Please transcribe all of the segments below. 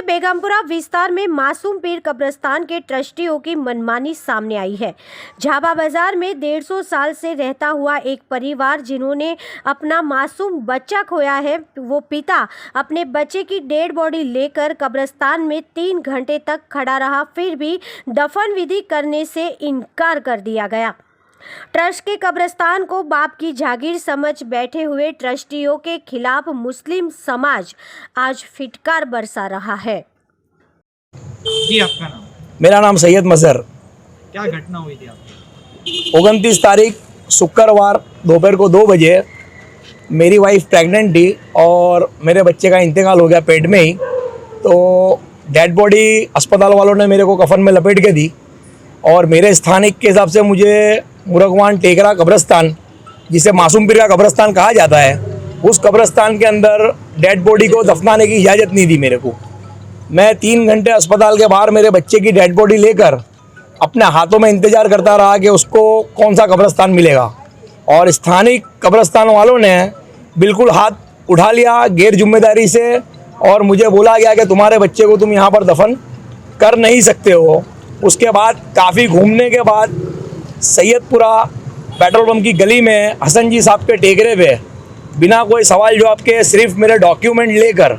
बेगमपुरा विस्तार में मासूम पीर कब्रिस्तान के ट्रस्टियों की मनमानी सामने आई है। झाबा बाजार में 150 साल से रहता हुआ एक परिवार जिन्होंने अपना मासूम बच्चा खोया है, वो पिता अपने बच्चे की डेड बॉडी लेकर कब्रिस्तान में 3 घंटे तक खड़ा रहा, फिर भी दफन विधि करने से इनकार कर दिया गया। ट्रस्ट के कब्रिस्तान को बाप की जागीर समझ बैठे हुए ट्रस्टियों के खिलाफ मुस्लिम समाज आज फिटकार बरसा रहा है। जी, आपका नाम? मेरा नाम सैयद मजहर। क्या घटना हुई थी आपकी? 29 तारीख शुक्रवार दोपहर को 2 बजे मेरी वाइफ प्रेग्नेंट थी और मेरे बच्चे का इंतकाल हो गया पेट में ही। तो डेड बॉडी अस्पताल वालों ने मेरे को कफन में लपेट के दी और मेरे स्थानिक के हिसाब से मुझे मुरगवान टेकरा कब्रिस्तान, जिसे मासूम पीर का कब्रिस्तान कहा जाता है, उस कब्रिस्तान के अंदर डेड बॉडी को दफनाने की इजाज़त नहीं दी मेरे को। मैं 3 घंटे अस्पताल के बाहर मेरे बच्चे की डेड बॉडी लेकर अपने हाथों में इंतज़ार करता रहा कि उसको कौन सा कब्रिस्तान मिलेगा, और स्थानिक कब्रिस्तान वालों ने बिल्कुल हाथ उठा लिया गैर जिम्मेदारी से और मुझे बोला गया कि तुम्हारे बच्चे को तुम यहाँ पर दफन कर नहीं सकते हो। उसके बाद काफ़ी घूमने के बाद सैयदपुरा पेट्रोल पंप की गली में हसन जी साहब के टेकरे पे बिना कोई सवाल जवाब के सिर्फ मेरे डॉक्यूमेंट लेकर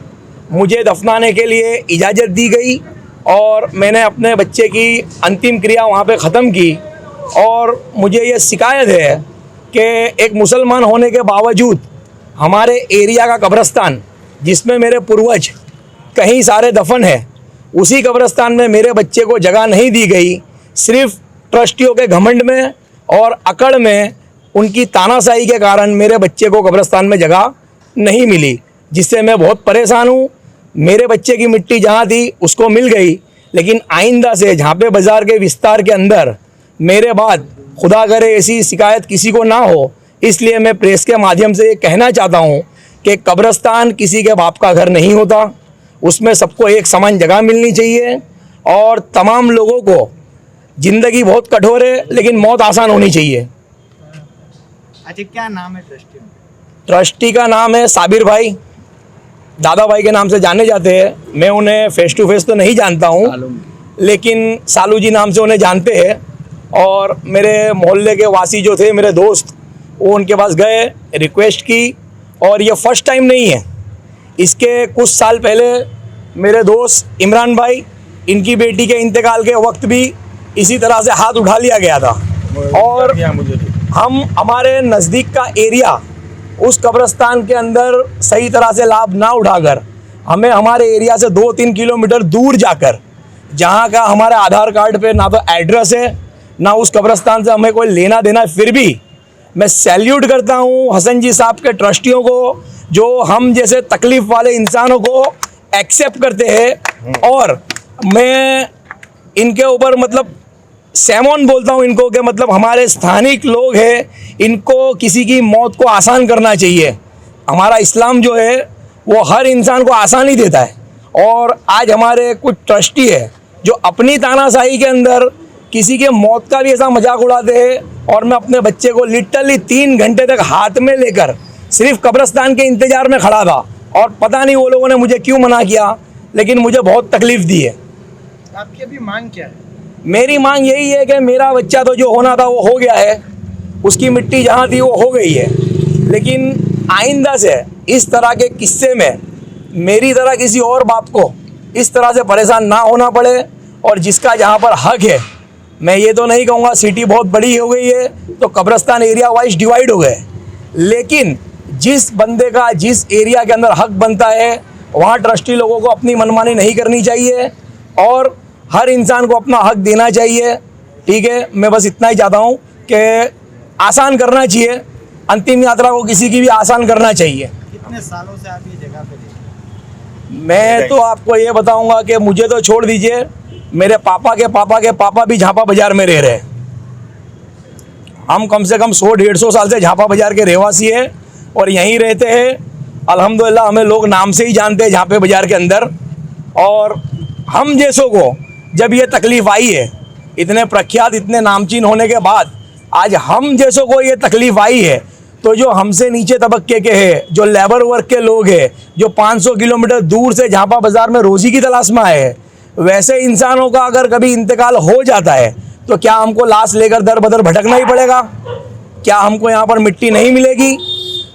मुझे दफनाने के लिए इजाज़त दी गई और मैंने अपने बच्चे की अंतिम क्रिया वहाँ पे ख़त्म की। और मुझे ये शिकायत है कि एक मुसलमान होने के बावजूद हमारे एरिया का कब्रिस्तान, जिसमें मेरे पूर्वज कहीं सारे दफन है, उसी कब्रिस्तान में मेरे बच्चे को जगह नहीं दी गई। सिर्फ ट्रस्टियों के घमंड में और अकड़ में, उनकी तानाशाही के कारण मेरे बच्चे को कब्रिस्तान में जगह नहीं मिली, जिससे मैं बहुत परेशान हूँ। मेरे बच्चे की मिट्टी जहाँ थी उसको मिल गई, लेकिन आइंदा से झापे बाज़ार के विस्तार के अंदर मेरे बाद खुदा करे ऐसी शिकायत किसी को ना हो। इसलिए मैं प्रेस के माध्यम से ये कहना चाहता हूँ कि कब्रिस्तान किसी के बाप का घर नहीं होता, उसमें सबको एक समान जगह मिलनी चाहिए और तमाम लोगों को ज़िंदगी बहुत कठोर है लेकिन मौत आसान होनी चाहिए। अच्छा, क्या नाम है ट्रस्टी? ट्रस्टी का नाम है साबिर भाई, दादा भाई के नाम से जाने जाते हैं। मैं उन्हें फेस टू फेस तो नहीं जानता हूँ, लेकिन सालू जी नाम से उन्हें जानते हैं। और मेरे मोहल्ले के वासी जो थे, मेरे दोस्त, वो उनके पास गए, रिक्वेस्ट की, और ये फर्स्ट टाइम नहीं है। इसके कुछ साल पहले मेरे दोस्त इमरान भाई, इनकी बेटी के इंतकाल के वक्त भी इसी तरह से हाथ उठा लिया गया था। और हम हमारे नज़दीक का एरिया उस कब्रिस्तान के अंदर सही तरह से लाभ ना उठाकर हमें हमारे एरिया से 2-3 किलोमीटर दूर जाकर, जहाँ का हमारे आधार कार्ड पे ना तो एड्रेस है ना उस कब्रिस्तान से हमें कोई लेना देना, फिर भी मैं सैल्यूट करता हूँ हसन जी साहब के ट्रस्टियों को, जो हम जैसे तकलीफ़ वाले इंसानों को एक्सेप्ट करते हैं। और मैं इनके ऊपर मतलब सैमोन बोलता हूँ इनको कि मतलब हमारे स्थानिक लोग हैं, इनको किसी की मौत को आसान करना चाहिए। हमारा इस्लाम जो है वो हर इंसान को आसानी देता है। और आज हमारे कुछ ट्रस्टी है जो अपनी तानाशाही के अंदर किसी के मौत का भी ऐसा मजाक उड़ाते हैं। और मैं अपने बच्चे को लिटरली 3 घंटे तक हाथ में लेकर सिर्फ कब्रिस्तान के इंतज़ार में खड़ा था, और पता नहीं वो लोगों ने मुझे क्यों मना किया, लेकिन मुझे बहुत तकलीफ़ दी है। आपकी अभी मांग क्या है? मेरी मांग यही है कि मेरा बच्चा तो जो होना था वो हो गया है, उसकी मिट्टी जहाँ थी वो हो गई है, लेकिन आइंदा से इस तरह के किस्से में मेरी तरह किसी और बाप को इस तरह से परेशान ना होना पड़े। और जिसका जहाँ पर हक है, मैं ये तो नहीं कहूँगा सिटी बहुत बड़ी हो गई है तो कब्रिस्तान एरिया वाइज डिवाइड हो गए, लेकिन जिस बंदे का जिस एरिया के अंदर हक बनता है वहाँ ट्रस्टी लोगों को अपनी मनमानी नहीं करनी चाहिए और हर इंसान को अपना हक देना चाहिए। ठीक है, मैं बस इतना ही चाहता हूँ कि आसान करना चाहिए, अंतिम यात्रा को किसी की भी आसान करना चाहिए। कितने सालों से आप ये जगह पे रहते? मैं तो आपको ये बताऊँगा कि मुझे तो छोड़ दीजिए, मेरे पापा के पापा भी झापा बाज़ार में रह रहे हैं। हम कम से कम 100-150 साल से झापा बाज़ार के रहवासी हैं और यहीं रहते हैं। अल्हम्दुलिल्लाह हमें लोग नाम से ही जानते हैं झापे बाज़ार के अंदर। और हम जैसों को जब ये तकलीफ़ आई है, इतने प्रख्यात इतने नामचीन होने के बाद आज हम जैसों को ये तकलीफ़ आई है, तो जो हमसे नीचे तबक्के के हैं, जो लेबर वर्क के लोग हैं, जो 500 किलोमीटर दूर से झापा बाज़ार में रोज़ी की तलाश में आए हैं, वैसे इंसानों का अगर कभी इंतकाल हो जाता है तो क्या हमको लाश लेकर दर बदर भटकना ही पड़ेगा? क्या हमको यहाँ पर मिट्टी नहीं मिलेगी?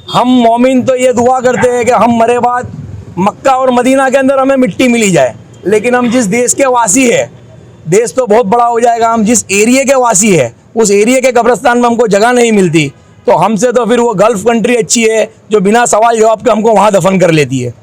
हम मोमिन तो ये दुआ करते हैं कि हम मरे बाद मक्का और मदीना के अंदर हमें मिट्टी मिली जाए, लेकिन हम जिस देश के वासी है, देश तो बहुत बड़ा हो जाएगा, हम जिस एरिया के वासी है उस एरिया के कब्रिस्तान में हमको जगह नहीं मिलती, तो हमसे तो फिर वो गल्फ़ कंट्री अच्छी है जो बिना सवाल जवाब के हमको वहाँ दफन कर लेती है।